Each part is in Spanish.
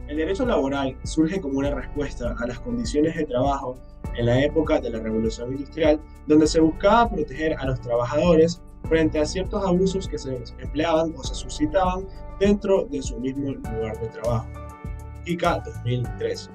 El derecho laboral surge como una respuesta a las condiciones de trabajo en la época de la Revolución Industrial, donde se buscaba proteger a los trabajadores frente a ciertos abusos que se empleaban o se suscitaban dentro de su mismo lugar de trabajo. ICA 2003.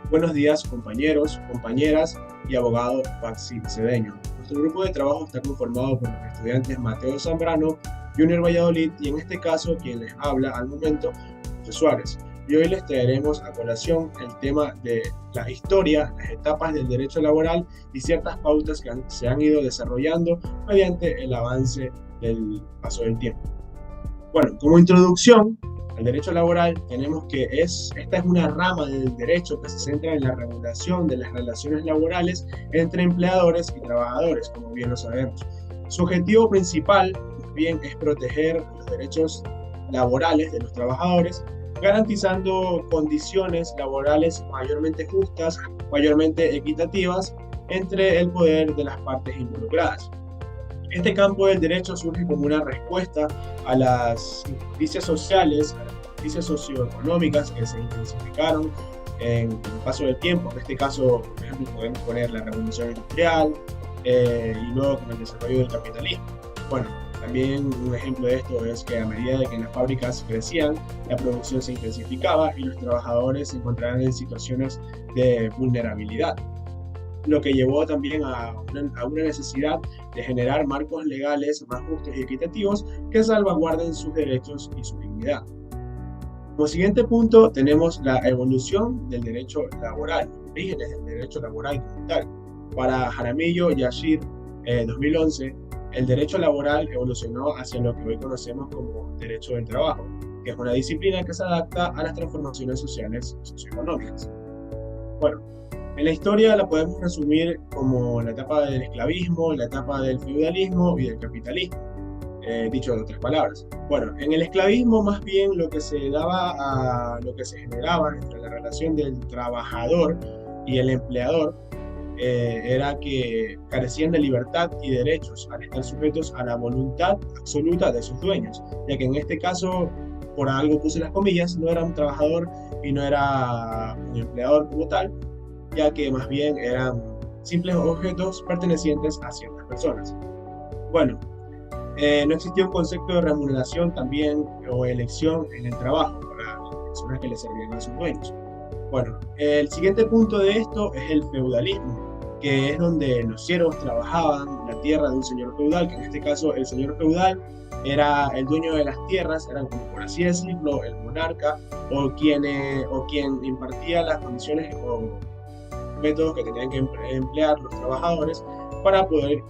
Buenos días, compañeros, compañeras y abogado Baxi Cedeño. Nuestro grupo de trabajo está conformado por los estudiantes Mateo Zambrano, Junior Valladolid y en este caso quien les habla al momento, José Suárez. Y hoy les traeremos a colación el tema de la historia, las etapas del derecho laboral y ciertas pautas que se han ido desarrollando mediante el avance del paso del tiempo. Bueno, como introducción al derecho laboral tenemos que esta es una rama del derecho que se centra en la regulación de las relaciones laborales entre empleadores y trabajadores, como bien lo sabemos. Su objetivo principal, bien, es proteger los derechos laborales de los trabajadores, garantizando condiciones laborales mayormente justas, mayormente equitativas entre el poder de las partes involucradas. Este campo del derecho surge como una respuesta a las injusticias sociales, a las injusticias socioeconómicas que se intensificaron en el paso del tiempo. En este caso, por ejemplo, podemos poner la revolución industrial y luego con el desarrollo del capitalismo. Bueno, también un ejemplo de esto es que a medida de que las fábricas crecían, la producción se intensificaba y los trabajadores se encontraban en situaciones de vulnerabilidad, lo que llevó también a una necesidad de generar marcos legales más justos y equitativos que salvaguarden sus derechos y su dignidad. Como siguiente punto tenemos la evolución del derecho laboral, los orígenes del derecho laboral como tal. Para Jaramillo y Ashir, 2011, el derecho laboral evolucionó hacia lo que hoy conocemos como derecho del trabajo, que es una disciplina que se adapta a las transformaciones sociales y socioeconómicas. Bueno, en la historia la podemos resumir como la etapa del esclavismo, la etapa del feudalismo y del capitalismo, dicho de otras palabras. Bueno, en el esclavismo más bien lo que se generaba entre la relación del trabajador y el empleador era que carecían de libertad y derechos al estar sujetos a la voluntad absoluta de sus dueños, ya que en este caso, por algo puse las comillas, no era un trabajador y no era un empleador como tal, ya que más bien eran simples objetos pertenecientes a ciertas personas. Bueno, no existía un concepto de remuneración también o elección en el trabajo para las personas que le servían a sus dueños. Bueno, el siguiente punto de esto es el feudalismo, que es donde los siervos trabajaban la tierra de un señor feudal, que en este caso el señor feudal era el dueño de las tierras, era como por así decirlo el monarca o quien impartía las condiciones o métodos que tenían que emplear los trabajadores para poder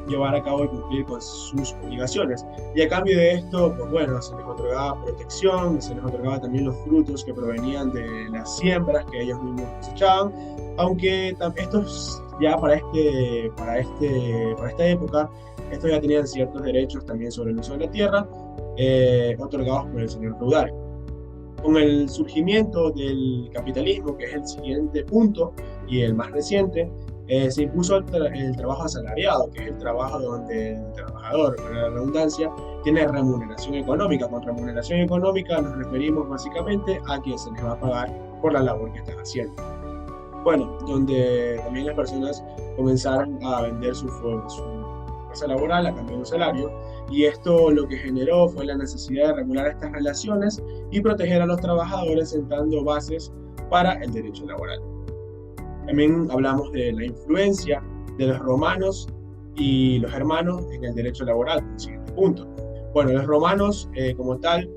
llevar a cabo y cumplir con sus obligaciones. Y a cambio de esto, pues bueno, se les otorgaba protección, se les otorgaba también los frutos que provenían de las siembras que ellos mismos cosechaban, aunque estos ya para esta época, estos ya tenían ciertos derechos también sobre el uso de la tierra, otorgados por el señor feudal. Con el surgimiento del capitalismo, que es el siguiente punto y el más reciente, se impuso el trabajo asalariado, que es el trabajo donde el trabajador, con la redundancia, tiene remuneración económica. Con remuneración económica nos referimos básicamente a que se les va a pagar por la labor que están haciendo. Bueno, donde también las personas comenzaron a vender su fuerza laboral a cambio de un salario, y esto lo que generó fue la necesidad de regular estas relaciones y proteger a los trabajadores sentando bases para el derecho laboral. También hablamos de la influencia de los romanos y los germanos en el derecho laboral, como siguiente punto. Bueno, los romanos como tal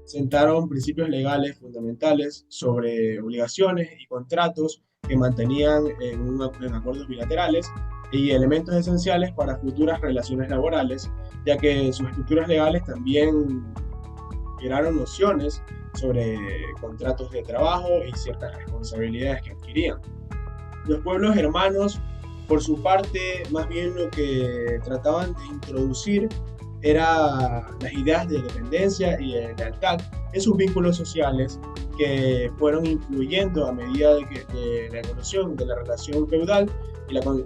sentaron principios legales fundamentales sobre obligaciones y contratos que mantenían en acuerdos bilaterales y elementos esenciales para futuras relaciones laborales, ya que sus estructuras legales también generaron nociones sobre contratos de trabajo y ciertas responsabilidades que adquirían. Los pueblos germanos, por su parte, más bien lo que trataban de introducir era las ideas de dependencia y de lealtad en sus vínculos sociales, que fueron influyendo a medida de la evolución de la relación feudal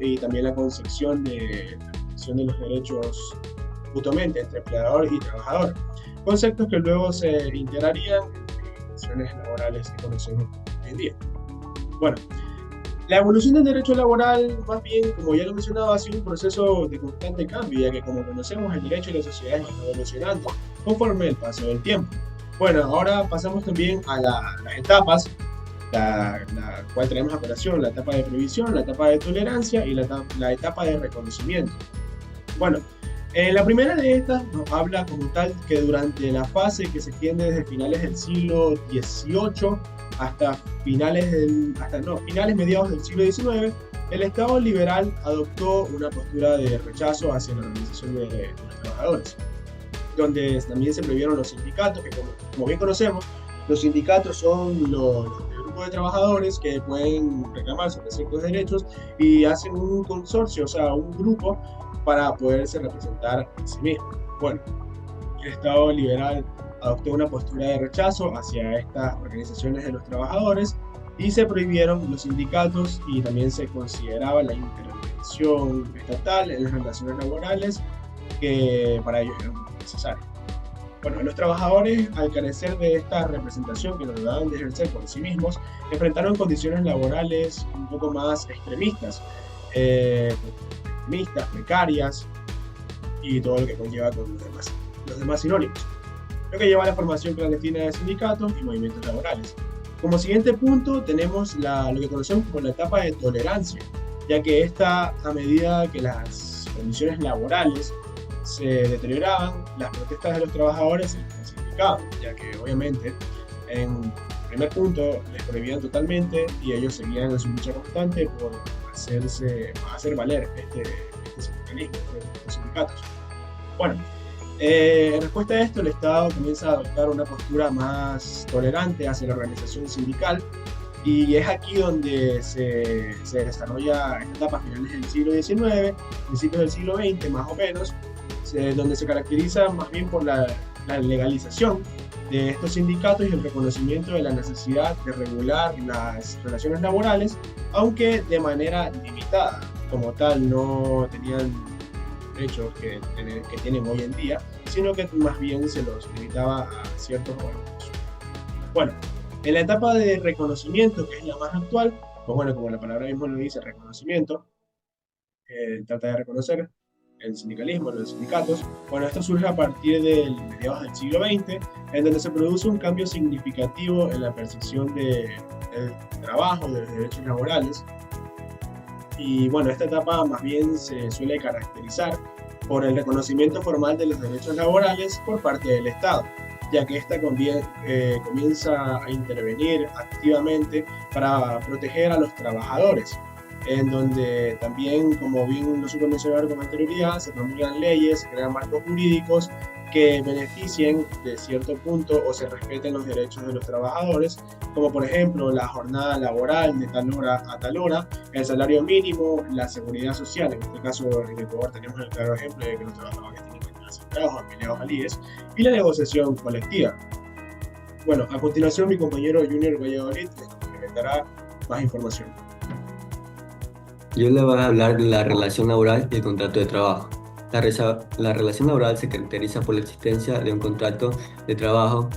y también la concepción de la protección de los derechos mutuamente entre empleador y trabajador. Conceptos que luego se integrarían en el relaciones laborales que conocemos hoy en día. Bueno, la evolución del derecho laboral, más bien, como ya lo mencionaba, ha sido un proceso de constante cambio, ya que como conocemos, el derecho y la sociedad va evolucionando conforme el paso del tiempo. Bueno, ahora pasamos también a las etapas, la cual traemos a colación, la etapa de previsión, la etapa de tolerancia y la etapa de reconocimiento. Bueno, la primera de estas nos habla como tal que durante la fase que se extiende desde finales del siglo XVIII hasta finales mediados del siglo XIX, el Estado liberal adoptó una postura de rechazo hacia la organización de los trabajadores, donde también se prohibieron los sindicatos, que como bien conocemos, los sindicatos son los grupos de trabajadores que pueden reclamar sobre ciertos derechos y hacen un consorcio, o sea, un grupo para poderse representar a sí mismo. Bueno, el Estado liberal adoptó una postura de rechazo hacia estas organizaciones de los trabajadores y se prohibieron los sindicatos y también se consideraba la intervención estatal en las relaciones laborales que para ellos era muy necesario. Bueno, los trabajadores, al carecer de esta representación que los daban de ejercer por sí mismos, enfrentaron condiciones laborales un poco más extremistas, precarias y todo lo que conlleva con los demás sinónimos, lo que lleva a la formación clandestina de sindicatos y movimientos laborales. Como siguiente punto tenemos lo que conocemos como la etapa de tolerancia, ya que esta, a medida que las condiciones laborales se deterioraban, las protestas de los trabajadores se intensificaban, ya que obviamente en primer punto les prohibían totalmente y ellos seguían en su lucha constante por hacer valer este sindicalismo, los sindicatos. Bueno, en respuesta a esto, el Estado comienza a adoptar una postura más tolerante hacia la organización sindical y es aquí donde se desarrolla esta etapa a finales del siglo XIX, principios del siglo XX más o menos, donde se caracteriza más bien por la legalización de estos sindicatos y el reconocimiento de la necesidad de regular las relaciones laborales, aunque de manera limitada, como tal no tenían derechos que tienen hoy en día, sino que más bien se los limitaba a ciertos órganos. Bueno, en la etapa de reconocimiento, que es la más actual, pues bueno, como la palabra mismo lo dice, reconocimiento, trata de reconocer el sindicalismo, los sindicatos. Bueno, esto surge a partir del mediados del siglo XX, en donde se produce un cambio significativo en la percepción del trabajo, de los derechos laborales. Y bueno, esta etapa más bien se suele caracterizar por el reconocimiento formal de los derechos laborales por parte del Estado, ya que ésta comienza a intervenir activamente para proteger a los trabajadores, en donde también, como bien lo supe mencionar con anterioridad, se promulgan leyes, se crean marcos jurídicos que beneficien de cierto punto o se respeten los derechos de los trabajadores, como por ejemplo la jornada laboral de tal hora a tal hora, el salario mínimo, la seguridad social. En este caso, en Ecuador tenemos el claro ejemplo de que los trabajadores tienen que tener centrados, afiliados al IES, y la negociación colectiva. Bueno, a continuación mi compañero Junior Valladolid les complementará más información. Yo le voy a hablar de la relación laboral y el contrato de trabajo. La relación laboral se caracteriza por la existencia de un contrato de trabajo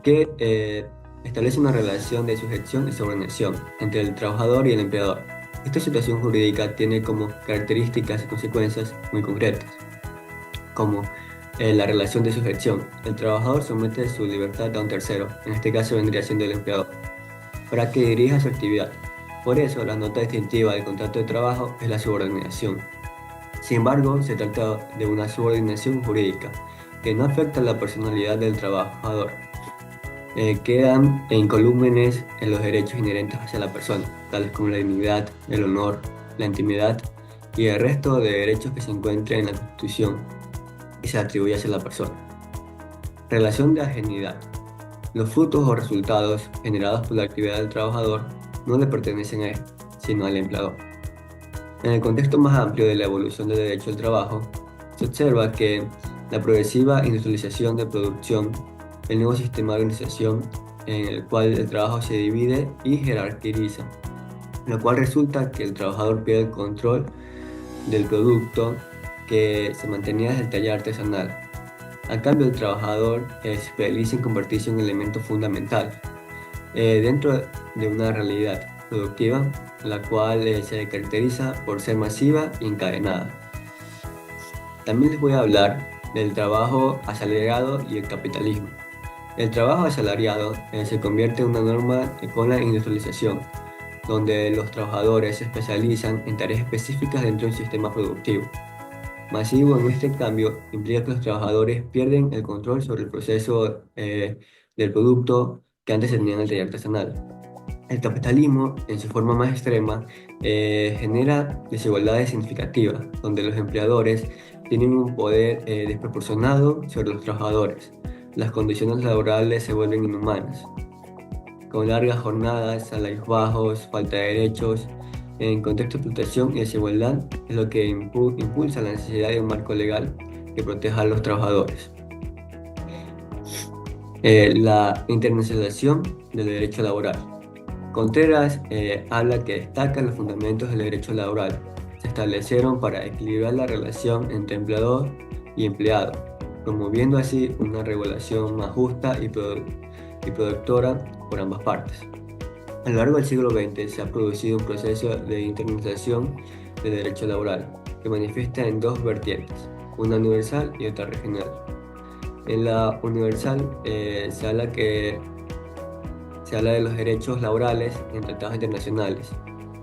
que establece una relación de sujeción y subordinación entre el trabajador y el empleador. Esta situación jurídica tiene como características y consecuencias muy concretas, como la relación de sujeción. El trabajador somete su libertad a un tercero, en este caso vendría siendo el empleador, para que dirija su actividad. Por eso, la nota distintiva del contrato de trabajo es la subordinación. Sin embargo, se trata de una subordinación jurídica que no afecta la personalidad del trabajador. Quedan incolúmenes en los derechos inherentes hacia la persona, tales como la dignidad, el honor, la intimidad y el resto de derechos que se encuentran en la Constitución y se atribuye hacia la persona. Relación de ajenidad. Los frutos o resultados generados por la actividad del trabajador no le pertenecen a él, sino al empleador. En el contexto más amplio de la evolución del derecho al trabajo, se observa que la progresiva industrialización de producción, el nuevo sistema de organización en el cual el trabajo se divide y jerarquiza, lo cual resulta que el trabajador pierde el control del producto que se mantenía desde el taller artesanal. A cambio, el trabajador se especializa en convertirse en un elemento fundamental dentro de una realidad productiva, la cual se caracteriza por ser masiva e encadenada. También les voy a hablar del trabajo asalariado y el capitalismo. El trabajo asalariado se convierte en una norma con la industrialización, donde los trabajadores se especializan en tareas específicas dentro de un sistema productivo. Masivo en este cambio implica que los trabajadores pierden el control sobre el proceso del producto que antes tenían el taller artesanal. El capitalismo, en su forma más extrema, genera desigualdades significativas, donde los empleadores tienen un poder desproporcionado sobre los trabajadores. Las condiciones laborales se vuelven inhumanas, con largas jornadas, salarios bajos, falta de derechos. En contexto de explotación y desigualdad es lo que impulsa la necesidad de un marco legal que proteja a los trabajadores. La internacionalización del derecho laboral. Contreras habla que destaca los fundamentos del derecho laboral. Se establecieron para equilibrar la relación entre empleador y empleado, promoviendo así una regulación más justa y productora por ambas partes. A lo largo del siglo XX se ha producido un proceso de internacionalización del derecho laboral que manifiesta en dos vertientes, una universal y otra regional. En la universal se habla de los derechos laborales en tratados internacionales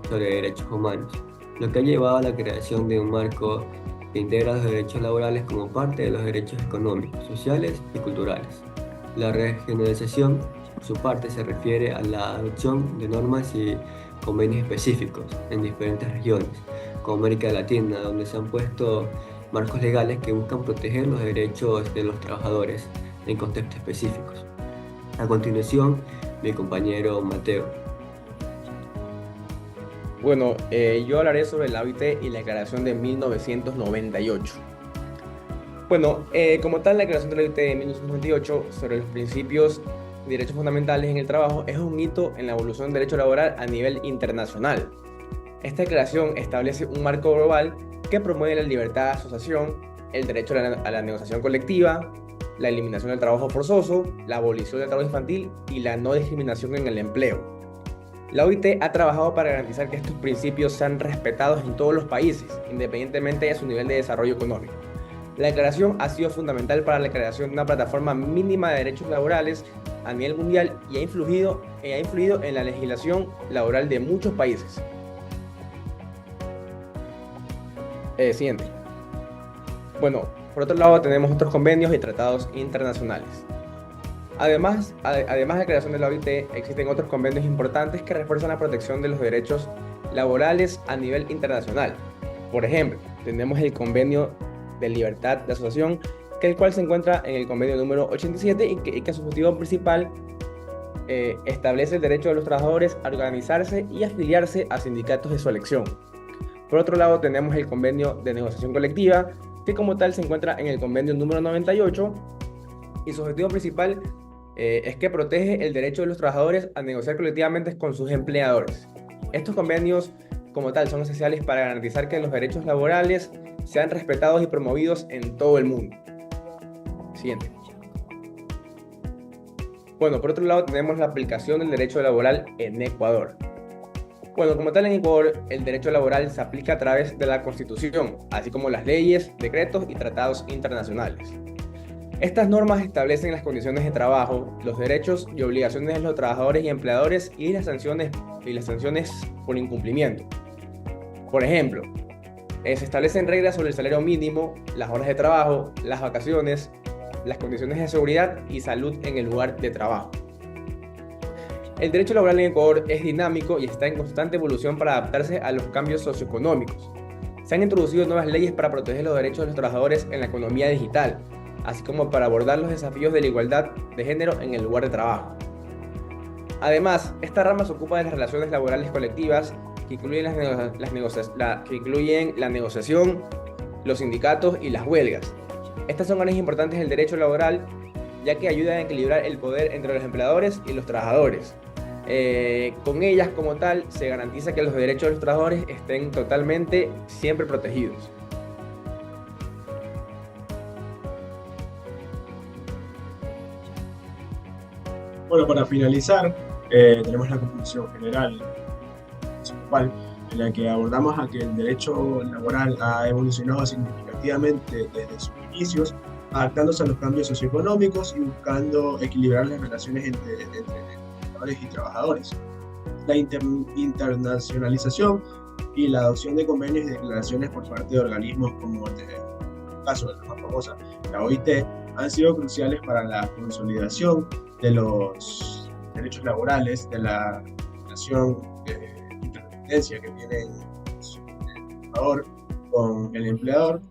sobre derechos humanos, lo que ha llevado a la creación de un marco que integra los derechos laborales como parte de los derechos económicos, sociales y culturales. La regionalización, por su parte, se refiere a la adopción de normas y convenios específicos en diferentes regiones, como América Latina, donde se han puesto marcos legales que buscan proteger los derechos de los trabajadores en contextos específicos. A continuación, mi compañero Mateo. Bueno, yo hablaré sobre la OIT y la Declaración de 1998. Bueno, como tal, la Declaración de la OIT de 1998 sobre los principios y derechos fundamentales en el trabajo es un hito en la evolución del derecho laboral a nivel internacional. Esta declaración establece un marco global que promueve la libertad de asociación, el derecho a la negociación colectiva, la eliminación del trabajo forzoso, la abolición del trabajo infantil y la no discriminación en el empleo. La OIT ha trabajado para garantizar que estos principios sean respetados en todos los países, independientemente de su nivel de desarrollo económico. La declaración ha sido fundamental para la creación de una plataforma mínima de derechos laborales a nivel mundial y ha influido en la legislación laboral de muchos países. Siguiente. Bueno, por otro lado tenemos otros convenios y tratados internacionales. Además de la creación de la OIT, existen otros convenios importantes que refuerzan la protección de los derechos laborales a nivel internacional. Por ejemplo, tenemos el Convenio de Libertad de Asociación, el cual se encuentra en el convenio número 87 y que su objetivo principal establece el derecho de los trabajadores a organizarse y afiliarse a sindicatos de su elección. Por otro lado, tenemos el Convenio de Negociación Colectiva, que como tal se encuentra en el convenio número 98 y su objetivo principal es que protege el derecho de los trabajadores a negociar colectivamente con sus empleadores. Estos convenios como tal son esenciales para garantizar que los derechos laborales sean respetados y promovidos en todo el mundo. Siguiente. Bueno, por otro lado tenemos la aplicación del derecho laboral en Ecuador. Bueno, como tal en Ecuador, el derecho laboral se aplica a través de la Constitución, así como las leyes, decretos y tratados internacionales. Estas normas establecen las condiciones de trabajo, los derechos y obligaciones de los trabajadores y empleadores y las sanciones por incumplimiento. Por ejemplo, se establecen reglas sobre el salario mínimo, las horas de trabajo, las vacaciones, las condiciones de seguridad y salud en el lugar de trabajo. El derecho laboral en Ecuador es dinámico y está en constante evolución para adaptarse a los cambios socioeconómicos. Se han introducido nuevas leyes para proteger los derechos de los trabajadores en la economía digital, así como para abordar los desafíos de la igualdad de género en el lugar de trabajo. Además, esta rama se ocupa de las relaciones laborales colectivas que incluyen la negociación, los sindicatos y las huelgas. Estas son áreas importantes del derecho laboral, ya que ayudan a equilibrar el poder entre los empleadores y los trabajadores. Con ellas, como tal, se garantiza que los derechos de los trabajadores estén totalmente siempre protegidos. Bueno, para finalizar, Tenemos la conclusión general, en la que abordamos a que el derecho laboral ha evolucionado significativamente desde sus inicios, adaptándose a los cambios socioeconómicos y buscando equilibrar las relaciones entre trabajadores y trabajadores. La internacionalización y la adopción de convenios y declaraciones por parte de organismos como el caso de la más famosa, la OIT, han sido cruciales para la consolidación de los derechos laborales, de la relación de interdependencia que tiene el trabajador con el empleador.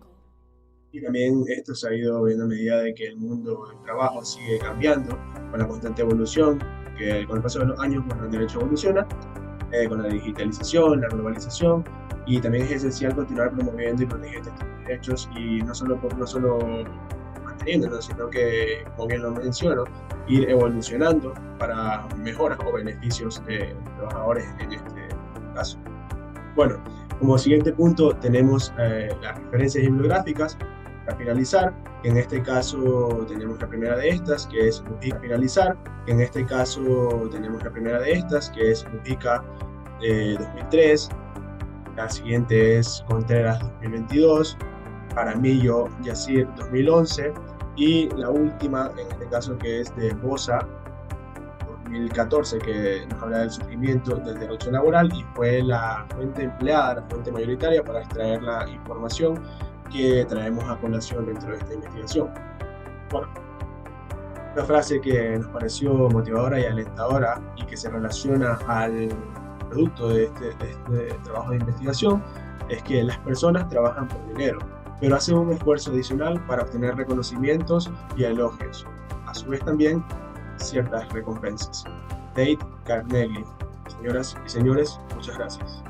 Y también esto se ha ido viendo a medida de que el mundo del trabajo sigue cambiando, con la constante evolución, que con el paso de los años, bueno, el derecho evoluciona, con la digitalización, la globalización, y también es esencial continuar promoviendo y protegiendo estos derechos, y no solo manteniéndolos, sino que, como bien lo menciono, ir evolucionando para mejoras o beneficios de los trabajadores en este caso. Bueno, como siguiente punto tenemos las referencias bibliográficas. Para finalizar, que en este caso tenemos la primera de estas, que es Mujica. Que es Mujica 2003. La siguiente es Contreras 2022, Jaramillo Yacir 2011, y la última en este caso que es de Bosa 2014, que nos habla del surgimiento del derecho laboral y fue la fuente empleada, la fuente mayoritaria para extraer la información que traemos a colación dentro de esta investigación. Bueno, una frase que nos pareció motivadora y alentadora y que se relaciona al producto de este trabajo de investigación es que las personas trabajan por dinero, pero hacen un esfuerzo adicional para obtener reconocimientos y elogios, a su vez también ciertas recompensas. Dale Carnegie. Señoras y señores, muchas gracias.